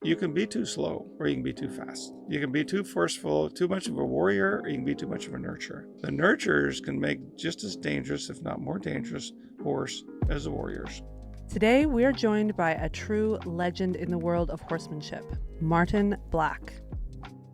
you can be too slow or you can be too fast. You can be too forceful, too much of a warrior, or you can be too much of a nurturer. The nurturers can make just as dangerous, if not more dangerous, horse as the warriors. Today, we are joined by a true legend in the world of horsemanship, Martin Black.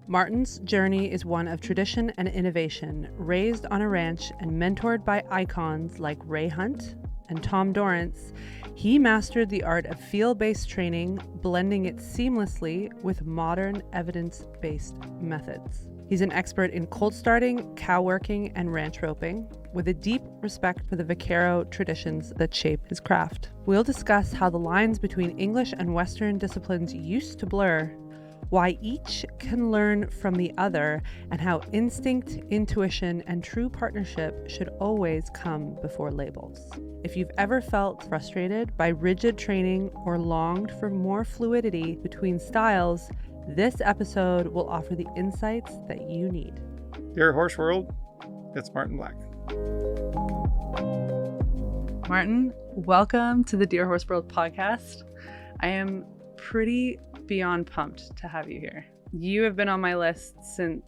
Martin's journey is one of tradition and innovation, raised on a ranch and mentored by icons like Ray Hunt and Tom Dorrance. He mastered the art of field-based training, blending it seamlessly with modern evidence-based methods. He's an expert in colt starting, cow working, and ranch roping, with a deep respect for the Vaquero traditions that shape his craft. We'll discuss how the lines between English and Western disciplines used to blur, why each can learn from the other, and how instinct, intuition, and true partnership should always come before labels. If you've ever felt frustrated by rigid training or longed for more fluidity between styles, this episode will offer the insights that you need. Dear Horse World, it's Martin Black. Martin, welcome to the Dear Horse World podcast. I am pretty beyond pumped to have you here. You have been on my list since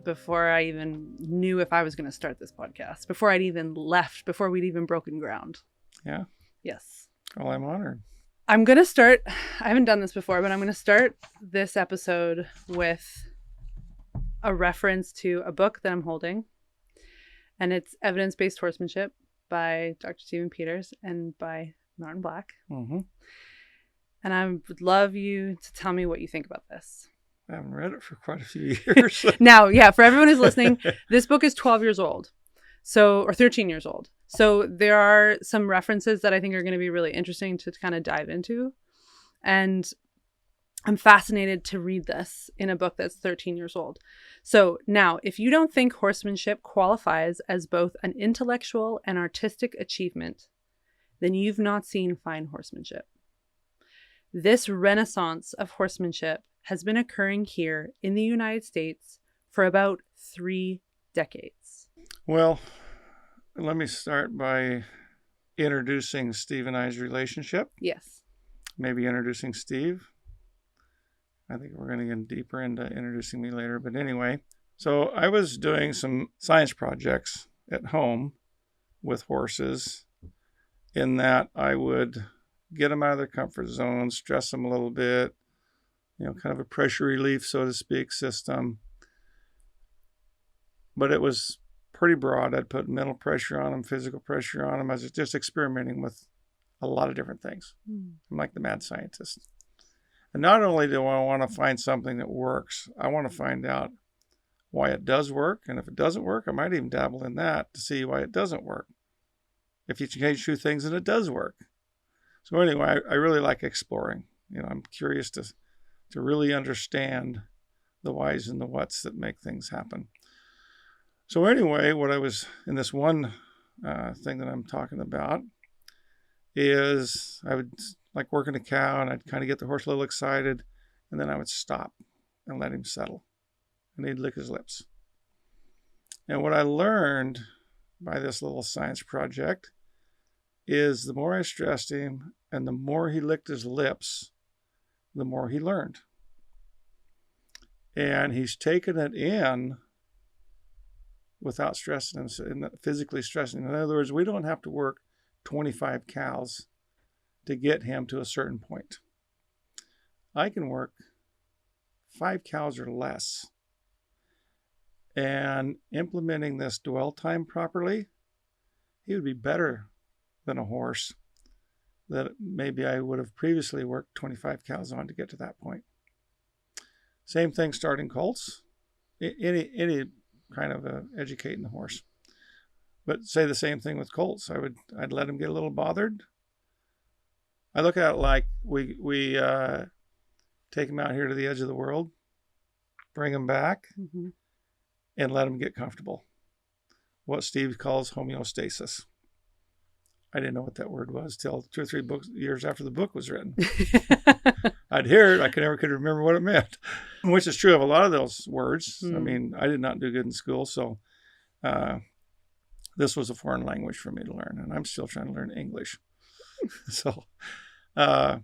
before I even knew if I was going to start this podcast, before I'd even left, before we'd even broken ground. Yeah? Yes. Well, I'm honored. I'm going to start, I haven't done this before, but I'm going to start this episode with a reference to a book that I'm holding, and it's Evidence-Based Horsemanship by Dr. Stephen Peters and by Martin Black. Mm-hmm. And I would love you to tell me what you think about this. I haven't read it for quite a few years. Now, yeah, for everyone who's listening, this book is 12 years old, or 13 years old. So there are some references that I think are going to be really interesting to kind of dive into. And I'm fascinated to read this in a book that's 13 years old. So now, if you don't think horsemanship qualifies as both an intellectual and artistic achievement, then you've not seen fine horsemanship. This renaissance of horsemanship has been occurring here in the United States for about 3 decades. Well, let me start by introducing Steve and I's relationship. Yes. Maybe introducing Steve. I think we're going to get deeper into introducing me later. But anyway, so I was doing some science projects at home with horses, in that I would get them out of their comfort zone, stress them a little bit, kind of a pressure relief, so to speak, system. But it was pretty broad. I'd put mental pressure on them, physical pressure on them. I was just experimenting with a lot of different things. I'm like the mad scientist. And not only do I want to find something that works, I want to find out why it does work. And if it doesn't work, I might even dabble in that to see why it doesn't work. If you change 2 things and it does work. So anyway, I really like exploring. I'm curious to really understand the whys and the whats that make things happen. So anyway, what I was in this one thing that I'm talking about is I would like working a cow, and I'd kind of get the horse a little excited, and then I would stop and let him settle, and he'd lick his lips. And what I learned by this little science project is the more I stressed him and the more he licked his lips, the more he learned. And he's taken it in without stressing him, physically stressing him. In other words, we don't have to work 25 cows to get him to a certain point. I can work 5 cows or less. And implementing this dwell time properly, he would be better than a horse that maybe I would have previously worked 25 cows on to get to that point. Same thing starting colts, any kind of educating the horse. But say the same thing with colts. I'd let him get a little bothered. I look at it like we take him out here to the edge of the world, bring him back, and let him get comfortable. What Steve calls homeostasis. I didn't know what that word was till 2 or 3 years after the book was written. I'd hear it. I never could remember what it meant, which is true of a lot of those words. I mean, I did not do good in school, so this was a foreign language for me to learn, and I'm still trying to learn English. But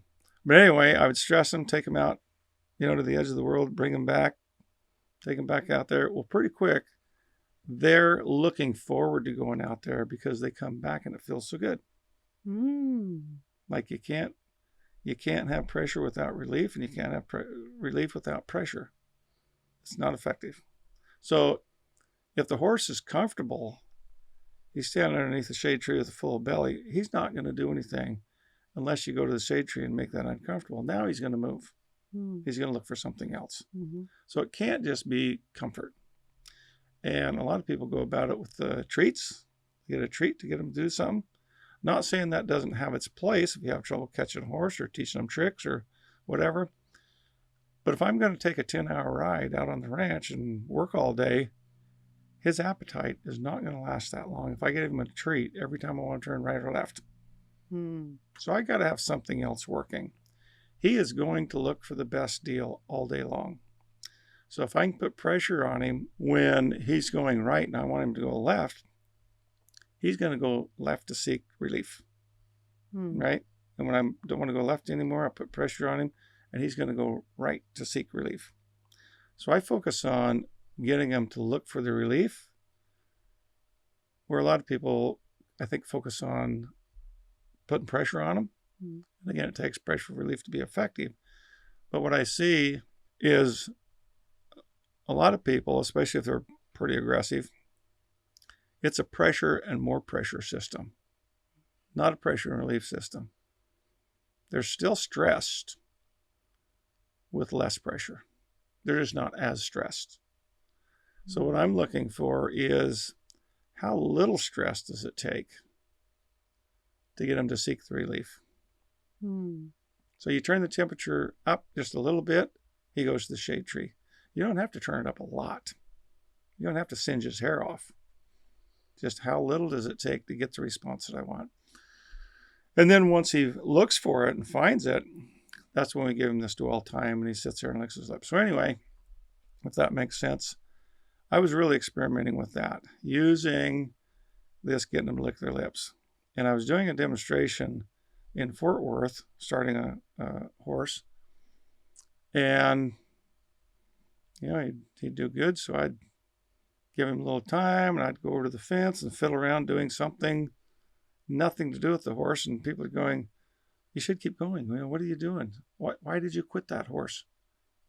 anyway, I would stress him, take him out, to the edge of the world, bring them back, take them back out there. Well, pretty quick, they're looking forward to going out there because they come back and it feels so good. Like you can't have pressure without relief, and you can't have relief without pressure. It's not effective. So if the horse is comfortable, he's standing underneath the shade tree with a full belly, he's not going to do anything unless you go to the shade tree and make that uncomfortable. Now he's going to move. He's going to look for something else. So it can't just be comfort. And a lot of people go about it with the treats. You get a treat to get them to do something. Not saying that doesn't have its place if you have trouble catching a horse or teaching them tricks or whatever. But if I'm going to take a 10-hour ride out on the ranch and work all day, his appetite is not going to last that long if I give him a treat every time I want to turn right or left. So I got to have something else working. He is going to look for the best deal all day long. So if I can put pressure on him when he's going right and I want him to go left, he's going to go left to seek relief, right? And when I don't want to go left anymore, I put pressure on him and he's going to go right to seek relief. So I focus on getting him to look for the relief, where a lot of people, I think, focus on putting pressure on him. And again, it takes pressure relief to be effective. But what I see is a lot of people, especially if they're pretty aggressive, it's a pressure and more pressure system, not a pressure and relief system. They're still stressed with less pressure. They're just not as stressed. So what I'm looking for is how little stress does it take to get them to seek the relief? So you turn the temperature up just a little bit, he goes to the shade tree. You don't have to turn it up a lot. You don't have to singe his hair off. Just how little does it take to get the response that I want? And then once he looks for it and finds it, that's when we give him this dwell time and he sits there and licks his lips. So anyway, if that makes sense, I was really experimenting with that, using this, getting them to lick their lips. And I was doing a demonstration in Fort Worth, starting a horse. And, he'd do good. So I'd give him a little time and I'd go over to the fence and fiddle around doing something, nothing to do with the horse. And people are going, you should keep going. What are you doing? Why did you quit that horse?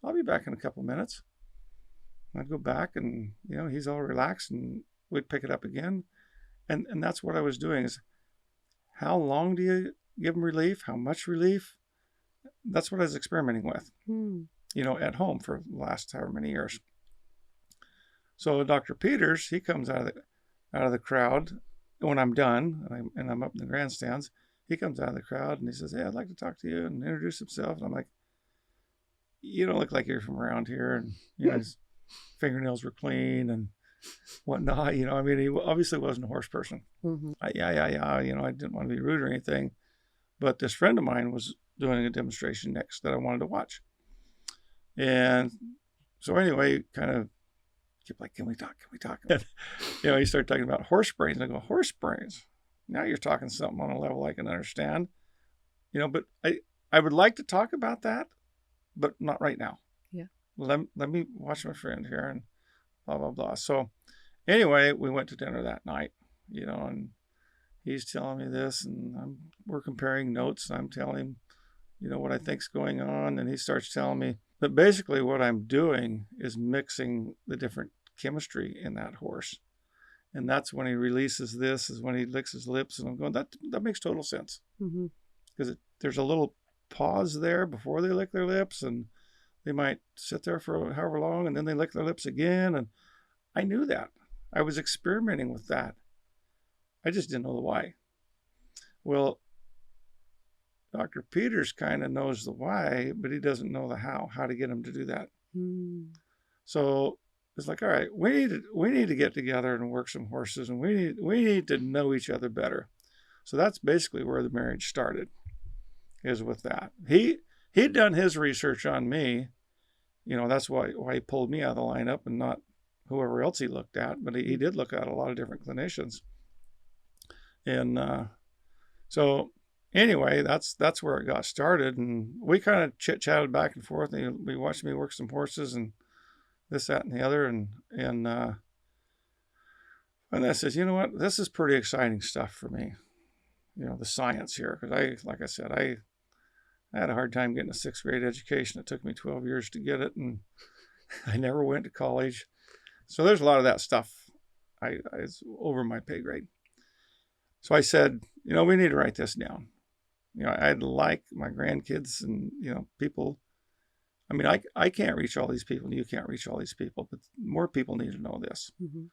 I'll be back in a couple minutes. I'd go back and, he's all relaxed and we'd pick it up again. And that's what I was doing is, how long do you give him relief? How much relief? That's what I was experimenting with, at home for the last however many years. So Dr. Peters, he comes out of the crowd when I'm done and I'm up in the grandstands. He comes out of the crowd and he says, "Hey, I'd like to talk to you," and introduce himself. And I'm like, "You don't look like you're from around here." And his fingernails were clean and whatnot. He obviously wasn't a horse person. I didn't want to be rude or anything, but this friend of mine was doing a demonstration next that I wanted to watch. And so anyway, kind of kept like, can we talk? And, he started talking about horse brains. And I go, horse brains? Now you're talking something on a level I can understand. But I would like to talk about that, but not right now. Yeah. Let me watch my friend here and blah, blah, blah. So anyway, we went to dinner that night, and he's telling me this, and we're comparing notes, and I'm telling him, what I think's going on. And he starts telling me that basically what I'm doing is mixing the different chemistry in that horse. And that's when he releases this, is when he licks his lips. And I'm going, that makes total sense. Because there's a little pause there before they lick their lips, and they might sit there for however long, and then they lick their lips again. And I knew that. I was experimenting with that. I just didn't know the why. Well, Dr. Peters kind of knows the why, but he doesn't know the how to get him to do that. So it's like, all right, we need to get together and work some horses, and we need to know each other better. So that's basically where the marriage started, is with that. He'd done his research on me. That's why he pulled me out of the lineup and not whoever else he looked at, but he did look at a lot of different clinicians. And so anyway, that's where it got started, and we kind of chit-chatted back and forth, and we watched me work some horses and this, that, and the other, and I said, you know what, this is pretty exciting stuff for me, the science here, because like I said, I had a hard time getting a 6th grade education. It took me 12 years to get it, and I never went to college. So there's a lot of that stuff is over my pay grade. So I said, we need to write this down. I'd like my grandkids and, people. I mean, I can't reach all these people, and you can't reach all these people, but more people need to know this. Mm-hmm.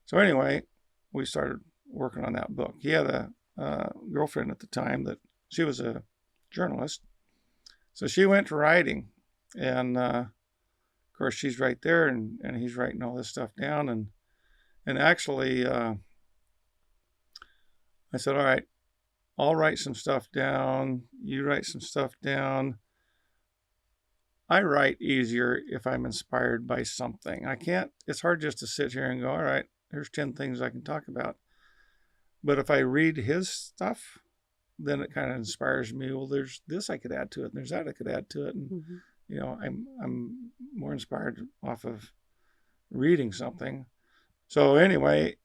So anyway, we started working on that book. He had a girlfriend at the time that she was a journalist. So she went to writing, and of course she's right there, and he's writing all this stuff down. And actually, I said, all right, I'll write some stuff down. You write some stuff down. I write easier if I'm inspired by something. It's hard just to sit here and go, all right, here's 10 things I can talk about. But if I read his stuff, then it kind of inspires me. Well, there's this I could add to it, and there's that I could add to it. And, mm-hmm. I'm more inspired off of reading something. So anyway,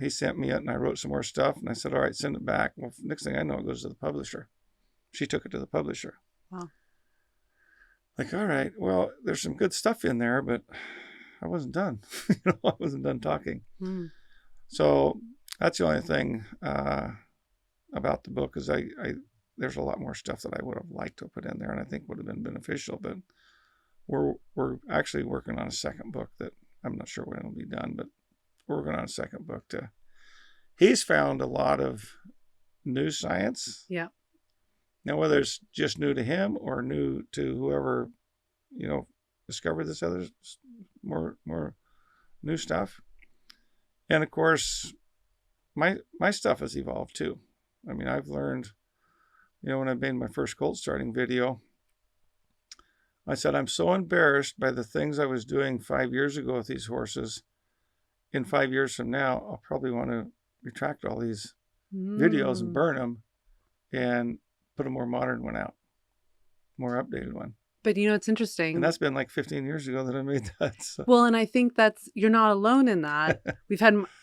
he sent me it, and I wrote some more stuff, and I said, all right, send it back. Well, next thing I know, it goes to the publisher. She took it to the publisher. Wow. Like, all right, well, there's some good stuff in there, but I wasn't done. I wasn't done talking. Mm. So that's the only thing about the book is there's a lot more stuff that I would have liked to put in there, and I think would have been beneficial. But we're actually working on a second book that I'm not sure when it'll be done, but we're working on a second book he's found a lot of new science. Yeah. Now, whether it's just new to him or new to whoever, discovered this other more new stuff. And of course, my stuff has evolved too. I mean, I've learned, when I made my first Colt starting video, I said, I'm so embarrassed by the things I was doing 5 years ago with these horses. In 5 years from now, I'll probably want to retract all these videos and burn them and put a more modern one out, more updated one. But it's interesting. And that's been like 15 years ago that I made that. So. Well, and I think you're not alone in that.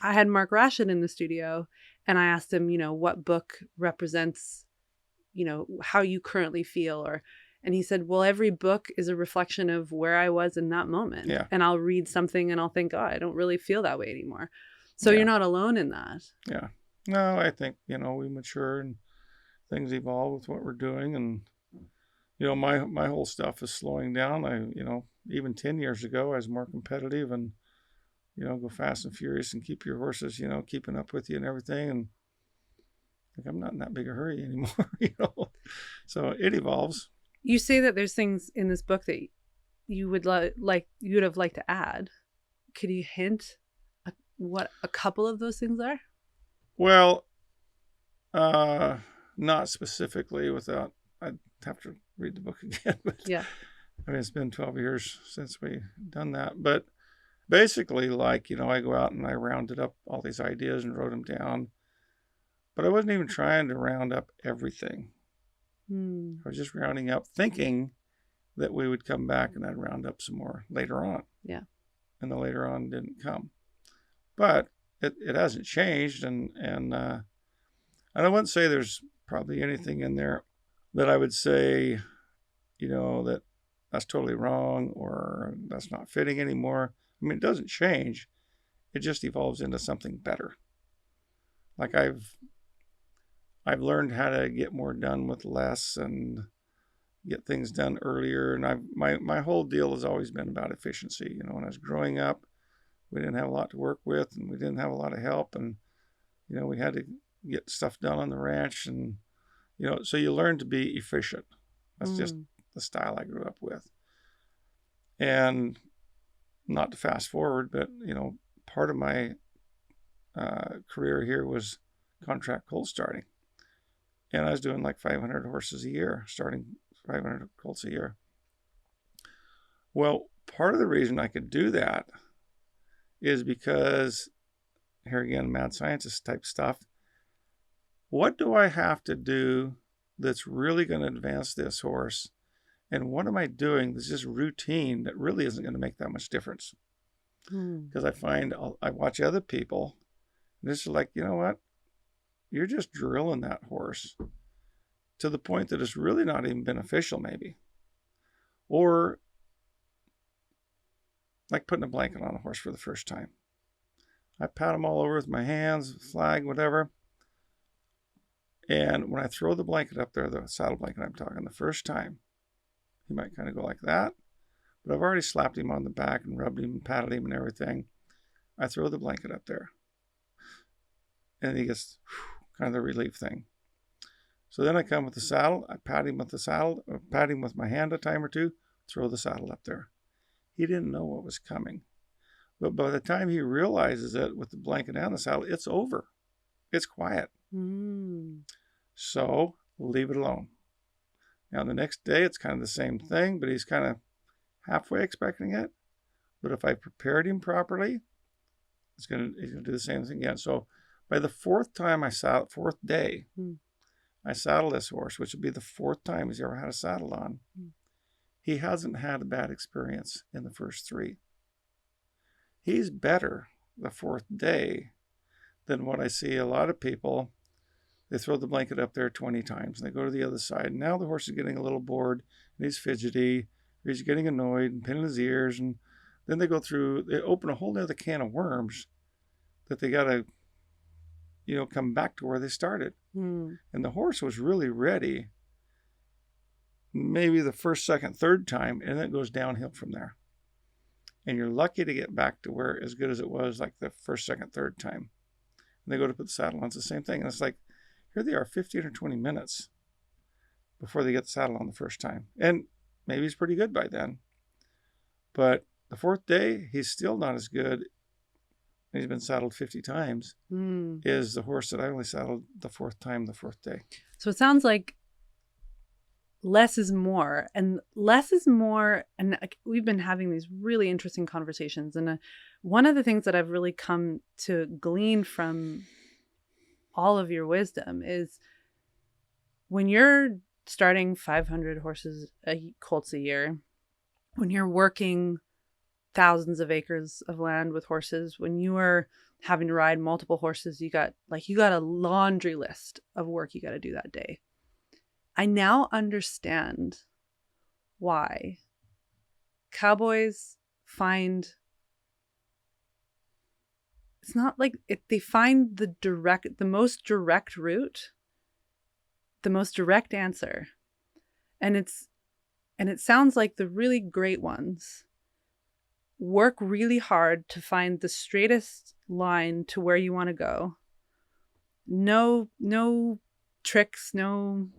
I had Mark Rashid in the studio, and I asked him, what book represents, how you currently feel, and he said, well, every book is a reflection of where I was in that moment. Yeah. And I'll read something and I'll think, oh, I don't really feel that way anymore. So You're not alone in that. Yeah. No, I think, we mature and things evolve with what we're doing. And, my whole stuff is slowing down. Even 10 years ago, I was more competitive and, go fast and furious and keep your horses, keeping up with you and everything. And I'm not in that big a hurry anymore, So it evolves. You say that there's things in this book that you would you'd have liked to add. Could you hint what a couple of those things are? Well, not specifically I'd have to read the book again. But yeah. I mean, it's been 12 years since we've done that. But basically, I go out and I rounded up all these ideas and wrote them down. But I wasn't even trying to round up everything. I was just rounding up, thinking that we would come back and I'd round up some more later on. Yeah. And the later on didn't come. But it hasn't changed. And I wouldn't say there's probably anything in there that I would say, that that's totally wrong or that's not fitting anymore. I mean, it doesn't change. It just evolves into something better. Like I've learned how to get more done with less and get things done earlier. And my whole deal has always been about efficiency. When I was growing up, we didn't have a lot to work with and we didn't have a lot of help. And, we had to get stuff done on the ranch. And, so you learn to be efficient. That's just the style I grew up with. And not to fast forward, but, part of my career here was contract colt starting. And I was doing like 500 horses a year, starting 500 colts a year. Well, part of the reason I could do that is because, here again, mad scientist type stuff, what do I have to do that's really going to advance this horse? And what am I doing that's just routine that really isn't going to make that much difference? Because I find I watch other people, and it's like, you know what? You're just drilling that horse to the point that it's really not even beneficial, maybe. Or like putting a blanket on a horse for the first time. I pat him all over with my hands, flag, whatever. And when I throw the blanket up there, the saddle blanket I'm talking, the first time, he might kind of go like that. But I've already slapped him on the back and rubbed him and patted him and everything. I throw the blanket up there. And he gets kind of the relief thing. So then I come with the saddle. I pat him with the saddle, or pat him with my hand a time or two, throw the saddle up there. He didn't know what was coming. But by the time he realizes it with the blanket and the saddle, it's over. It's quiet. So leave it alone. Now the next day it's kind of the same thing, but he's kind of halfway expecting it. But if I prepared him properly, he's gonna do the same thing again. So by the fourth day, I saddle this horse, which would be the fourth time he's ever had a saddle on. He hasn't had a bad experience in the first three. He's better the fourth day than what I see a lot of people. They throw the blanket up there 20 times and they go to the other side. And now the horse is getting a little bored and he's fidgety, or he's getting annoyed and pinning his ears. And then they open a whole other can of worms that they got to, come back to where they started. And the horse was really ready maybe the first, second, third time, and then it goes downhill from there. And you're lucky to get back to where as good as it was like the first, second, third time. And they go to put the saddle on, it's the same thing. And it's like, here they are 15 or 20 minutes before they get the saddle on the first time. And maybe he's pretty good by then. But the fourth day, he's still not as good. He's been saddled 50 times, is the horse that I only saddled the fourth time, the fourth day. So it sounds like less is more, and less is more. And we've been having these really interesting conversations. And one of the things that I've really come to glean from all of your wisdom is when you're starting 500 colts a year, when you're working thousands of acres of land with horses, when you are having to ride multiple horses, you got a laundry list of work you got to do that day. I now understand why cowboys find, it's not like they find the most direct route, the most direct answer. And it sounds like the really great ones work really hard to find the straightest line to where you want to go. No tricks, no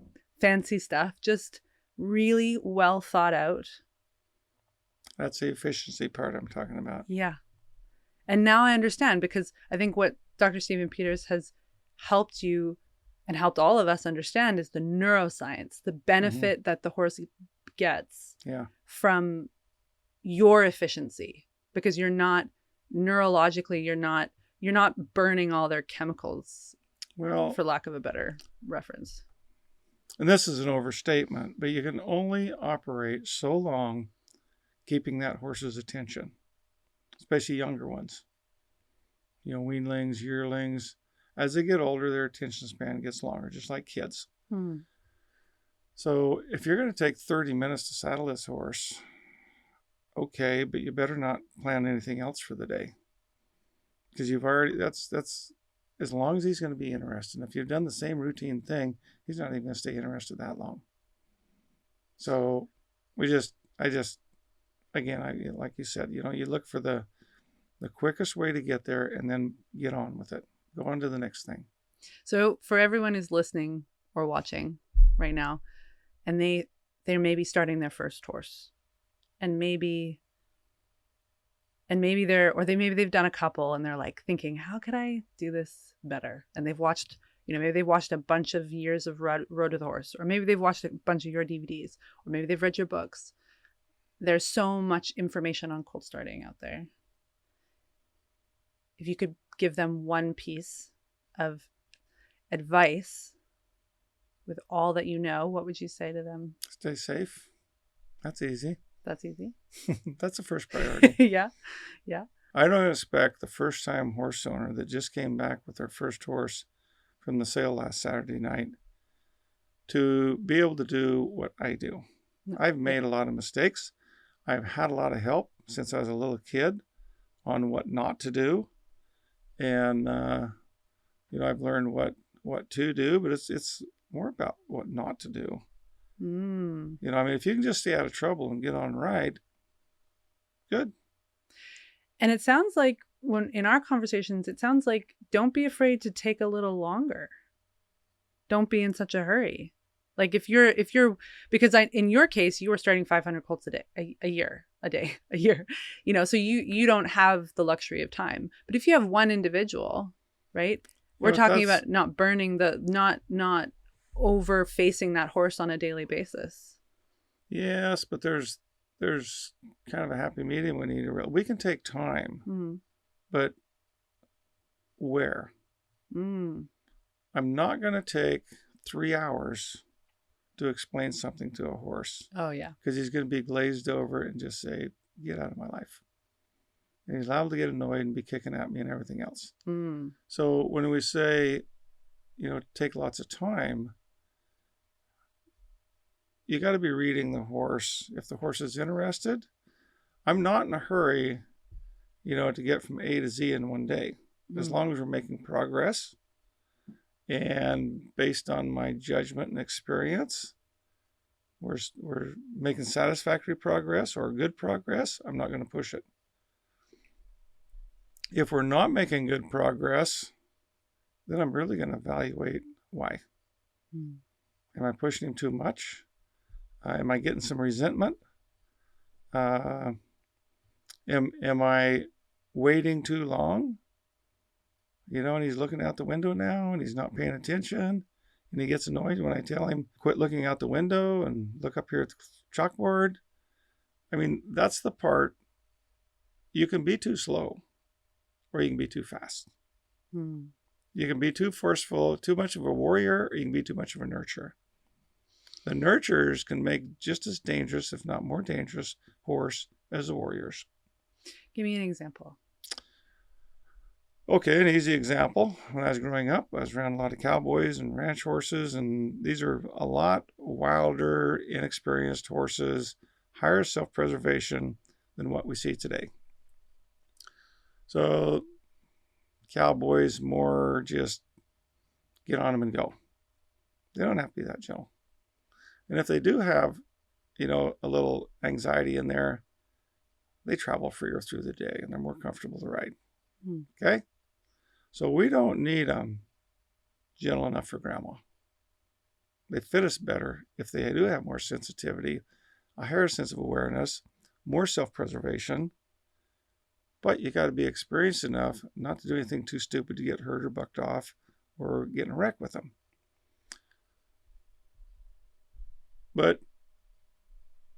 fancy stuff, just really well thought out. That's the efficiency part I'm talking about. Yeah. And now I understand, because I think what Dr. Stephen Peters has helped you and helped all of us understand is the neuroscience, the benefit that the horse gets from your efficiency, because you're not neurologically, you're not burning all their chemicals, for lack of a better reference. And this is an overstatement, but you can only operate so long keeping that horse's attention, especially younger ones. Weanlings, yearlings. As they get older, their attention span gets longer, just like kids. So if you're going to take 30 minutes to saddle this horse, okay, but you better not plan anything else for the day, because that's as long as he's going to be interested. And if you've done the same routine thing, he's not even going to stay interested that long. So again, like you said, you look for the quickest way to get there and then get on with it. Go on to the next thing. So for everyone who's listening or watching right now, and they're maybe starting their first horse, and maybe they've done a couple and they're like thinking, how could I do this better? And they've watched, maybe they've watched a bunch of years of Road to the Horse, or maybe they've watched a bunch of your DVDs, or maybe they've read your books. There's so much information on colt starting out there. If you could give them one piece of advice with all that you know, what would you say to them? Stay safe. That's easy. That's easy. That's the first priority. Yeah. Yeah. I don't expect the first-time horse owner that just came back with their first horse from the sale last Saturday night to be able to do what I do. No. I've made a lot of mistakes. I've had a lot of help since I was a little kid on what not to do. And, I've learned what to do, but it's more about what not to do. If you can just stay out of trouble and get on right, good. And it sounds like when in our conversations, it sounds like don't be afraid to take a little longer. Don't be in such a hurry. Like if you're because in your case, you were starting 500 colts a year, so you don't have the luxury of time. But if you have one individual, right? We're talking about not burning not over facing that horse on a daily basis. Yes, but there's kind of a happy medium we can take time, but where? I'm not going to take 3 hours to explain something to a horse. Oh, yeah. Because he's going to be glazed over and just say, get out of my life. And he's liable to get annoyed and be kicking at me and everything else. So when we say, take lots of time, you got to be reading the horse. If the horse is interested, I'm not in a hurry, to get from A to Z in one day. As long as we're making progress and based on my judgment and experience, we're making satisfactory progress or good progress, I'm not going to push it. If we're not making good progress, then I'm really going to evaluate why. Am I pushing him too much? Am I getting some resentment? Am I waiting too long? And he's looking out the window now and he's not paying attention and he gets annoyed when I tell him, quit looking out the window and look up here at the chalkboard. That's the part. You can be too slow or you can be too fast. You can be too forceful, too much of a warrior, or you can be too much of a nurturer. The nurturers can make just as dangerous, if not more dangerous, horse as the warriors. Give me an example. Okay, an easy example. When I was growing up, I was around a lot of cowboys and ranch horses, and these are a lot wilder, inexperienced horses, higher self-preservation than what we see today. So cowboys more just get on them and go. They don't have to be that gentle. And if they do have, a little anxiety in there, they travel freer through the day and they're more comfortable to ride. Okay? So we don't need them gentle enough for grandma. They fit us better if they do have more sensitivity, a higher sense of awareness, more self-preservation. But you got to be experienced enough not to do anything too stupid to get hurt or bucked off or get in a wreck with them. But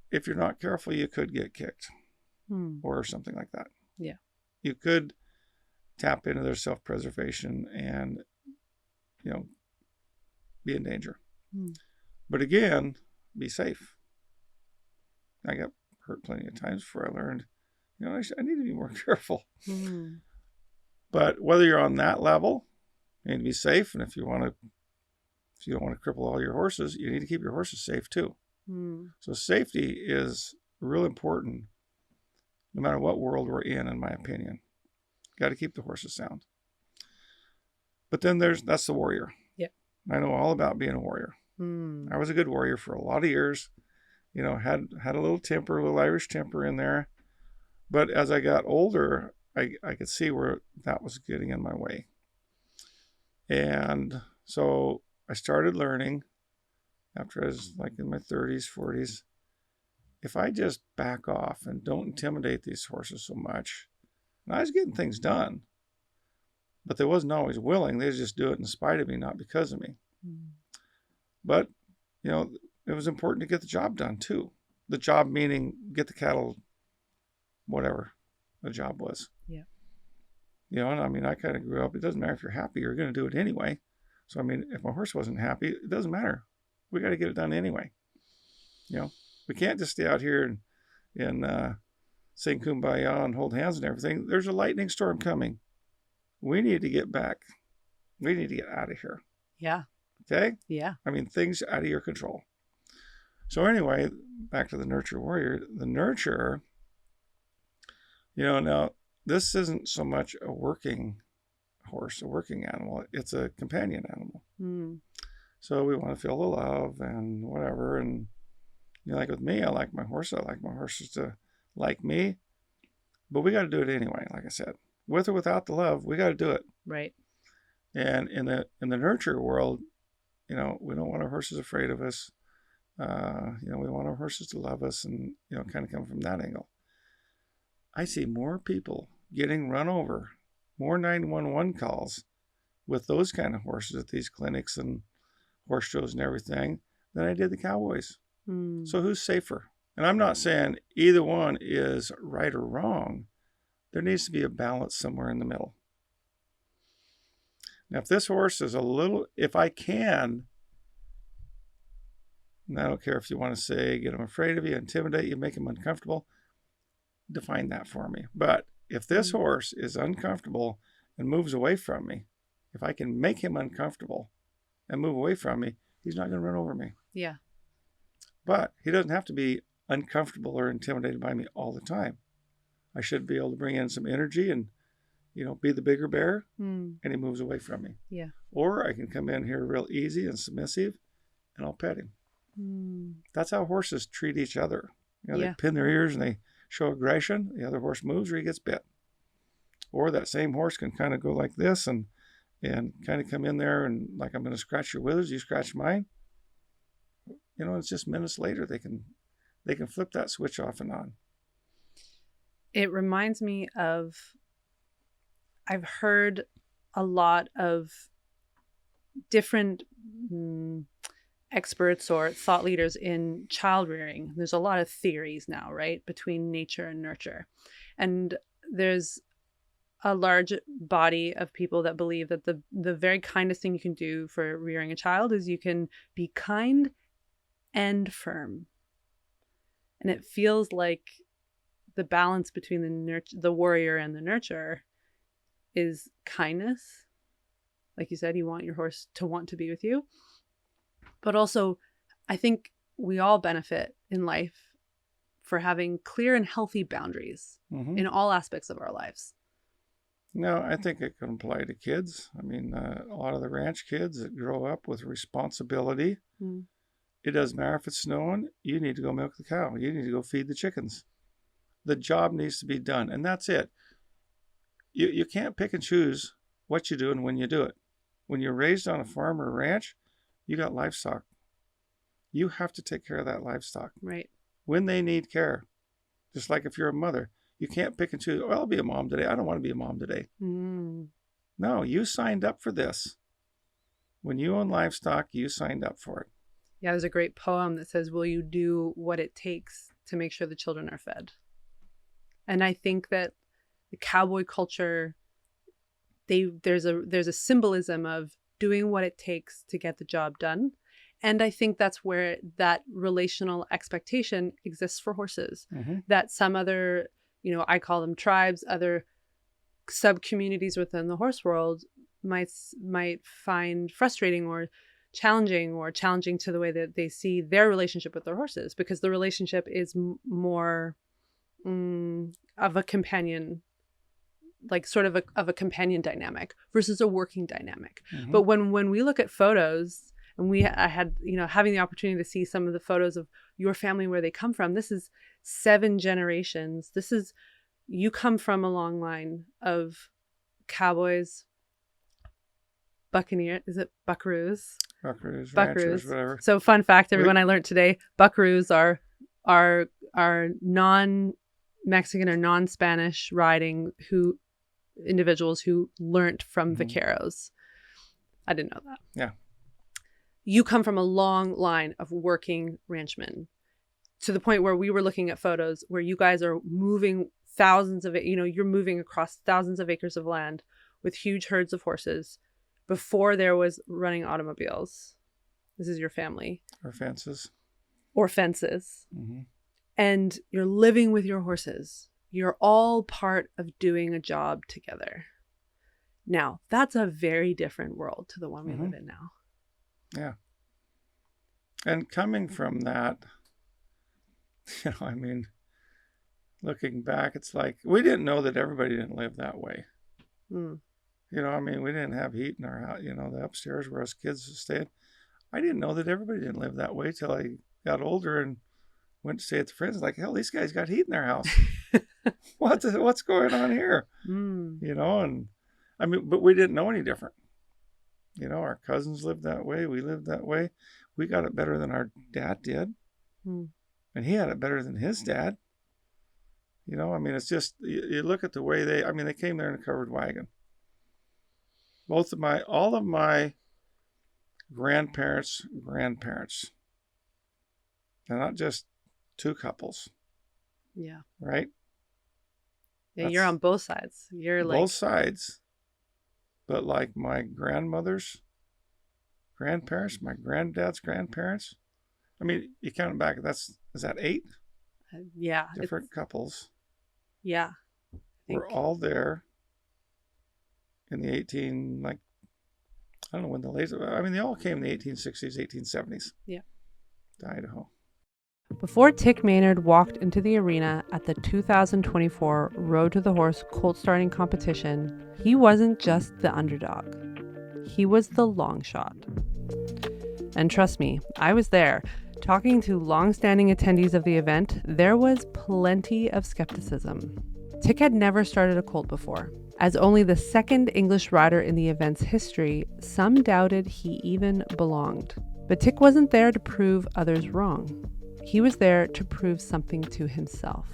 if you're not careful, you could get kicked or something like that. Yeah. You could tap into their self-preservation and, be in danger. But again, be safe. I got hurt plenty of times before I learned, I need to be more careful. But whether you're on that level, you need to be safe. And if you don't want to cripple all your horses, you need to keep your horses safe too. So safety is real important no matter what world we're in my opinion. Got to keep the horses sound. But then that's the warrior. Yeah. I know all about being a warrior. I was a good warrior for a lot of years. Had a little temper, a little Irish temper in there. But as I got older, I could see where that was getting in my way. And so I started learning after I was like in my 30s, 40s. If I just back off and don't intimidate these horses so much, and I was getting things done, but they wasn't always willing. They just do it in spite of me, not because of me. But, it was important to get the job done too. The job meaning get the cattle, whatever the job was. Yeah. And I kind of grew up, it doesn't matter if you're happy, you're going to do it anyway. So, I mean, if my horse wasn't happy, it doesn't matter. We got to get it done anyway. You know, we can't just stay out here and sing Kumbaya and hold hands and everything. There's a lightning storm coming. We need to get back. We need to get out of here. Yeah. Okay? Yeah. I mean, things out of your control. So anyway, back to the nurture warrior. The nurture, now this isn't so much a working horse, a working animal. It's a companion animal. Mm. So we want to feel the love and whatever. And like with me, I like my horse. I like my horses to like me. But we got to do it anyway, like I said. With or without the love, we got to do it. Right. And in the nurture world, we don't want our horses afraid of us. We want our horses to love us and, kind of come from that angle. I see more people getting run over, more 911 calls with those kind of horses at these clinics and horse shows and everything than I did the cowboys. Mm. So who's safer? And I'm not saying either one is right or wrong. There needs to be a balance somewhere in the middle. Now, if this horse is if I can, and I don't care if you want to say, get him afraid of you, intimidate you, make him uncomfortable, define that for me. But if this horse is uncomfortable and moves away from me, if I can make him uncomfortable and move away from me, he's not going to run over me. Yeah. But he doesn't have to be uncomfortable or intimidated by me all the time. I should be able to bring in some energy and, be the bigger bear, and he moves away from me. Yeah. Or I can come in here real easy and submissive, and I'll pet him. That's how horses treat each other. They pin their ears and they show aggression. The other horse moves or he gets bit. Or that same horse can kind of go like this and kind of come in there and like, I'm going to scratch your withers, you scratch mine. It's just minutes later they can flip that switch off and on. It reminds me of, I've heard a lot of different experts or thought leaders in child rearing. There's a lot of theories now, right, between nature and nurture. And there's a large body of people that believe that the very kindest thing you can do for rearing a child is you can be kind and firm. And it feels like the balance between the warrior and the nurture is kindness. Like you said, you want your horse to want to be with you. But also, I think we all benefit in life for having clear and healthy boundaries in all aspects of our lives. No, I think it can apply to kids. I mean, a lot of the ranch kids that grow up with responsibility. It doesn't matter if it's snowing. You need to go milk the cow. You need to go feed the chickens. The job needs to be done, and that's it. You can't pick and choose what you do and when you do it. When you're raised on a farm or a ranch, you got livestock. You have to take care of that livestock. Right. When they need care. Just like if you're a mother. You can't pick and choose, I'll be a mom today. I don't want to be a mom today. No, you signed up for this. When you own livestock, you signed up for it. Yeah, there's a great poem that says, will you do what it takes to make sure the children are fed? And I think that the cowboy culture, there's a symbolism of doing what it takes to get the job done. And I think that's where that relational expectation exists for horses. That some other, I call them tribes, other sub-communities within the horse world might find frustrating or challenging to the way that they see their relationship with their horses, because the relationship is more of a companion, like sort of a companion dynamic versus a working dynamic. But when we look at photos, and I had, having the opportunity to see some of the photos of your family, where they come from, this is 7 generations. You come from a long line of cowboys, buccaneers, is it buckaroos? Buckaroos, ranchers, whatever. So fun fact, everyone, I learned today, buckaroos are non-Mexican or non-Spanish riding individuals who learned from vaqueros. I didn't know that. Yeah. You come from a long line of working ranchmen, to the point where we were looking at photos where you guys are moving you're moving across thousands of acres of land with huge herds of horses, before there was running automobiles. This is your family. Or fences. Or fences. Mm-hmm. And you're living with your horses. You're all part of doing a job together. Now, that's a very different world to the one we live in now. Yeah. And coming from that, I mean, looking back, it's like, we didn't know that everybody didn't live that way. Mm. I mean, we didn't have heat in our house, the upstairs where us kids stayed. I didn't know that everybody didn't live that way till I got older and went to stay at the friends. Like, hell, these guys got heat in their house. What's going on here? Mm. And I mean, but we didn't know any different. Our cousins lived that way. We lived that way. We got it better than our dad did. Mm. And he had it better than his dad. I mean, it's just, you look at the way they came there in a covered wagon. All of my grandparents, they're not just two couples. Yeah. Right? Yeah, you're on both sides. You're like both sides. But like my grandmother's grandparents, my granddad's grandparents, I mean, you count them back, is that 8? Yeah. Different couples. Yeah. We're all there in the I don't know when the latest, they all came in the 1860s, 1870s. Yeah. To Idaho. Before Tick Maynard walked into the arena at the 2024 Road to the Horse colt starting competition, he wasn't just the underdog. He was the long shot. And trust me, I was there. Talking to long-standing attendees of the event, there was plenty of skepticism. Tick had never started a colt before. As only the second English rider in the event's history, some doubted he even belonged. But Tick wasn't there to prove others wrong. He was there to prove something to himself.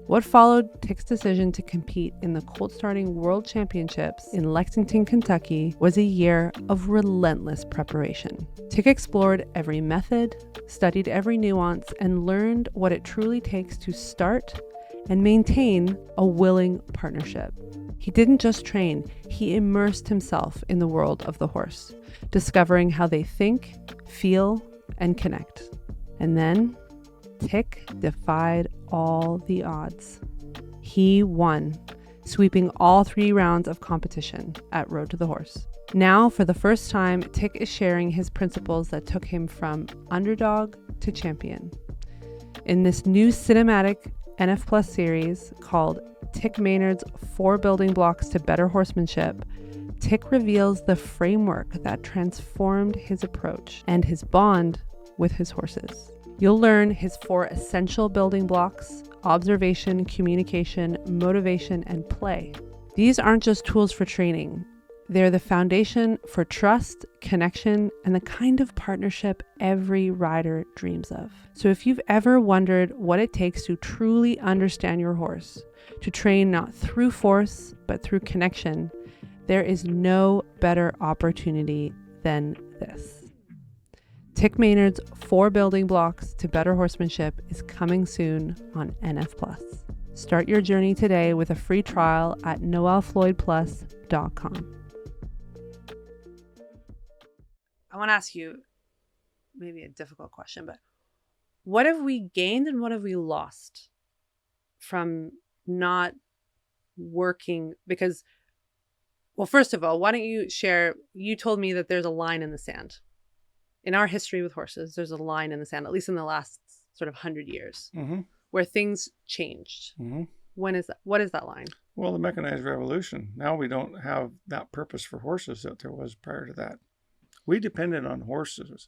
What followed Tick's decision to compete in the Colt Starting World Championships in Lexington, Kentucky, was a year of relentless preparation. Tick explored every method, studied every nuance, and learned what it truly takes to start and maintain a willing partnership. He didn't just train, he immersed himself in the world of the horse, discovering how they think, feel, and connect. And then Tick defied all the odds. He won, sweeping all 3 rounds of competition at Road to the Horse. Now, for the first time, Tick is sharing his principles that took him from underdog to champion. In this new cinematic NF Plus series called Tick Maynard's 4 Building Blocks to Better Horsemanship, Tick reveals the framework that transformed his approach and his bond with his horses. You'll learn his 4 essential building blocks: observation, communication, motivation, and play. These aren't just tools for training. They're the foundation for trust, connection, and the kind of partnership every rider dreams of. So if you've ever wondered what it takes to truly understand your horse, to train not through force, but through connection, there is no better opportunity than this. Tick Maynard's 4 Building Blocks to Better Horsemanship is coming soon on NF Plus. Start your journey today with a free trial at noelfloydplus.com. I want to ask you maybe a difficult question, but what have we gained and what have we lost from not working? Because, well, first of all, why don't you share, you told me that there's a line in the sand. In our history with horses, there's a line in the sand, at least in the last sort of 100 years, where things changed. When is that? What is that line? Well, the mechanized revolution. Now we don't have that purpose for horses that there was prior to that. We depended on horses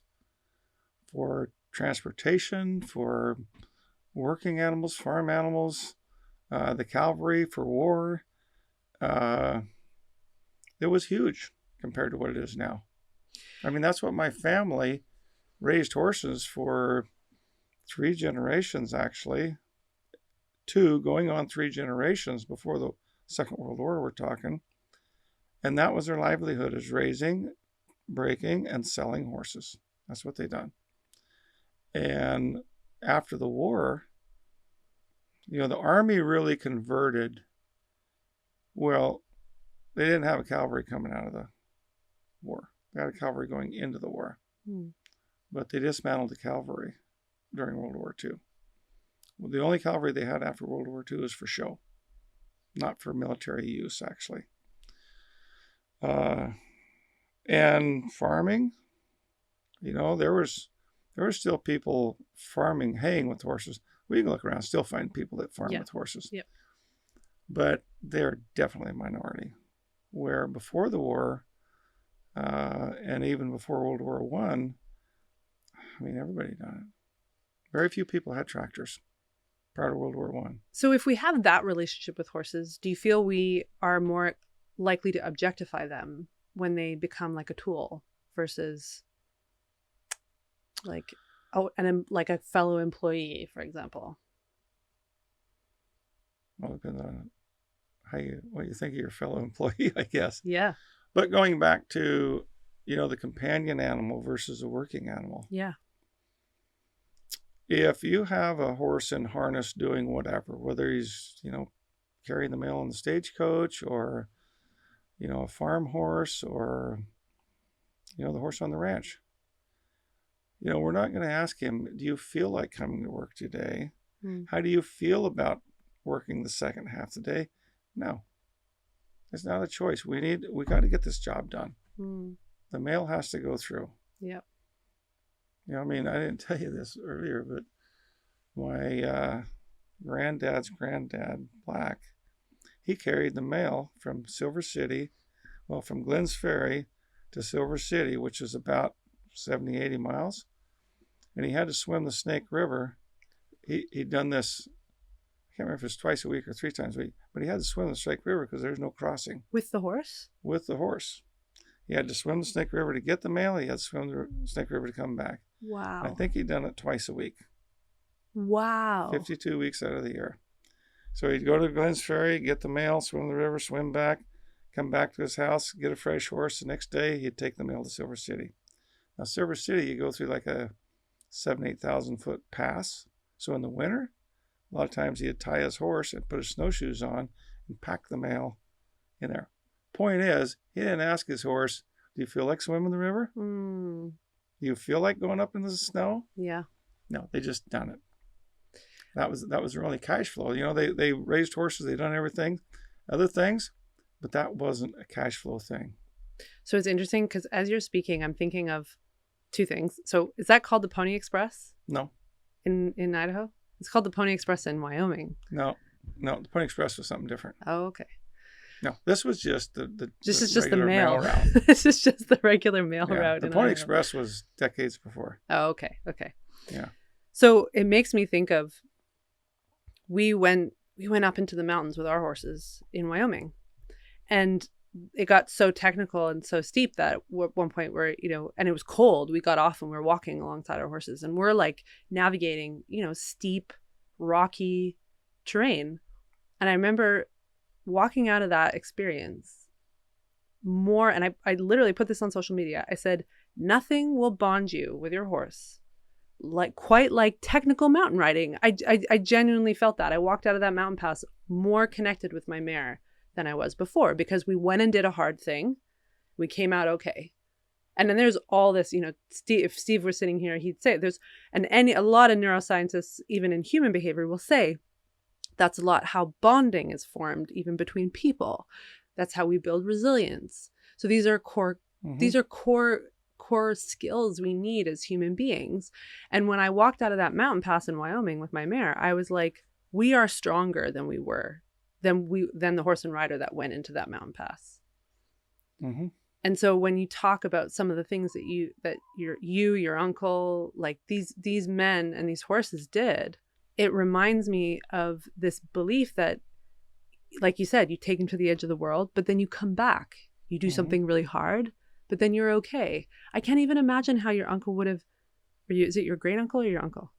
for transportation, for working animals, farm animals, the cavalry for war. It was huge compared to what it is now. I mean, that's what my family raised horses for 3 generations, actually. 2, going on 3 generations before the Second World War, we're talking. And that was their livelihood, is raising, breaking, and selling horses. That's what they done. And after the war, the Army really converted. Well, they didn't have a cavalry coming out of the war. They had a cavalry going into the war. Hmm. But they dismantled the cavalry during World War II. Well, the only cavalry they had after World War II was for show, not for military use, actually. And farming, there was still people farming, haying with horses. We can look around, still find people that farm with horses. Yep. But they're definitely a minority. Where before the war, and even before World War I, everybody done it. Very few people had tractors prior to World War I. So if we have that relationship with horses, do you feel we are more likely to objectify them when they become like a tool versus like a fellow employee, for example? Well, it depends on what you think of your fellow employee, I guess. Yeah. But going back to, the companion animal versus a working animal. Yeah. If you have a horse in harness doing whatever, whether he's, carrying the mail on the stagecoach or, a farm horse or, the horse on the ranch, we're not going to ask him, do you feel like coming to work today? How do you feel about working the second half of the day? No, it's not a choice. We got to get this job done. The mail has to go through. Yep. I didn't tell you this earlier, but my granddad's granddad, Black, he carried the mail from from Glenn's Ferry to Silver City, which is about 70, 80 miles. And he had to swim the Snake River. He'd done this, I can't remember if it was twice a week or 3 times a week, but he had to swim the Snake River because there's no crossing. With the horse? With the horse. He had to swim the Snake River to get the mail. He had to swim the Snake River to come back. Wow. And I think he'd done it twice a week. Wow. 52 weeks out of the year. So he'd go to Glenn's Ferry, get the mail, swim the river, swim back, come back to his house, get a fresh horse. The next day, he'd take the mail to Silver City. Now, Silver City, you go through like a 8,000 foot pass. So in the winter, a lot of times he'd tie his horse and put his snowshoes on and pack the mail in there. Point is, he didn't ask his horse, do you feel like swimming the river? Do you feel like going up into the snow? Yeah. No, they just done it. That was their only cash flow. They raised horses, they done other things, but that wasn't a cash flow thing. So it's interesting because as you're speaking, I'm thinking of 2 things. So is that called the Pony Express? No. In Idaho? It's called the Pony Express in Wyoming. No, the Pony Express was something different. Oh, okay. No, this was just the mail route. This is just the regular mail route. The Pony Express was decades before. Oh, okay. Yeah. So it makes me think of, we went up into the mountains with our horses in Wyoming, and it got so technical and so steep that at one point where, and it was cold, we got off and we were walking alongside our horses and we're like navigating, steep, rocky terrain. And I remember walking out of that experience and I literally put this on social media. I said, nothing will bond you with your horse quite like technical mountain riding. I genuinely felt that. I walked out of that mountain pass more connected with my mare than I was before because we went and did a hard thing. We came out okay. And then there's all this, if Steve were sitting here, he'd say a lot of neuroscientists, even in human behavior, will say that's a lot how bonding is formed even between people. That's how we build resilience. So these are core skills we need as human beings. And when I walked out of that mountain pass in Wyoming with my mare, I was like, we are stronger than we were, than the horse and rider that went into that mountain pass. Mm-hmm. And so when you talk about some of the things that your uncle, like these men and these horses did, it reminds me of this belief that, like you said, you take them to the edge of the world, but then you come back, you do something really hard, but then you're okay. I can't even imagine how your uncle would have, is it your great uncle or your uncle?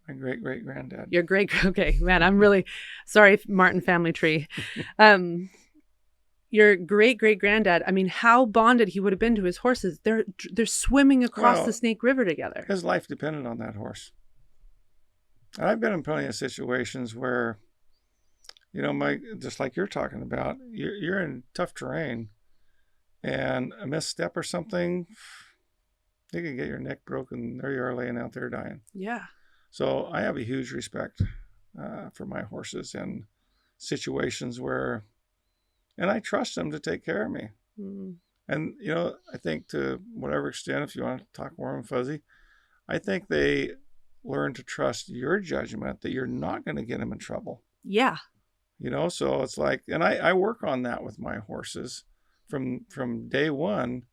My great-great-granddad. Your okay, man, I'm really sorry, Martin family tree. Your great-great-granddad, how bonded he would have been to his horses. They're swimming across the Snake River together. His life depended on that horse. And I've been in plenty of situations where, just like you're talking about, you're in tough terrain and a misstep or something, you can get your neck broken. There you are laying out there dying. Yeah. So I have a huge respect for my horses in situations where, and I trust them to take care of me. Mm. And, you know, I think to whatever extent, if you want to talk warm and fuzzy, I think they learn to trust your judgment that you're not going to get them in trouble. Yeah. You know, so it's like, and I work on that with my horses from day one.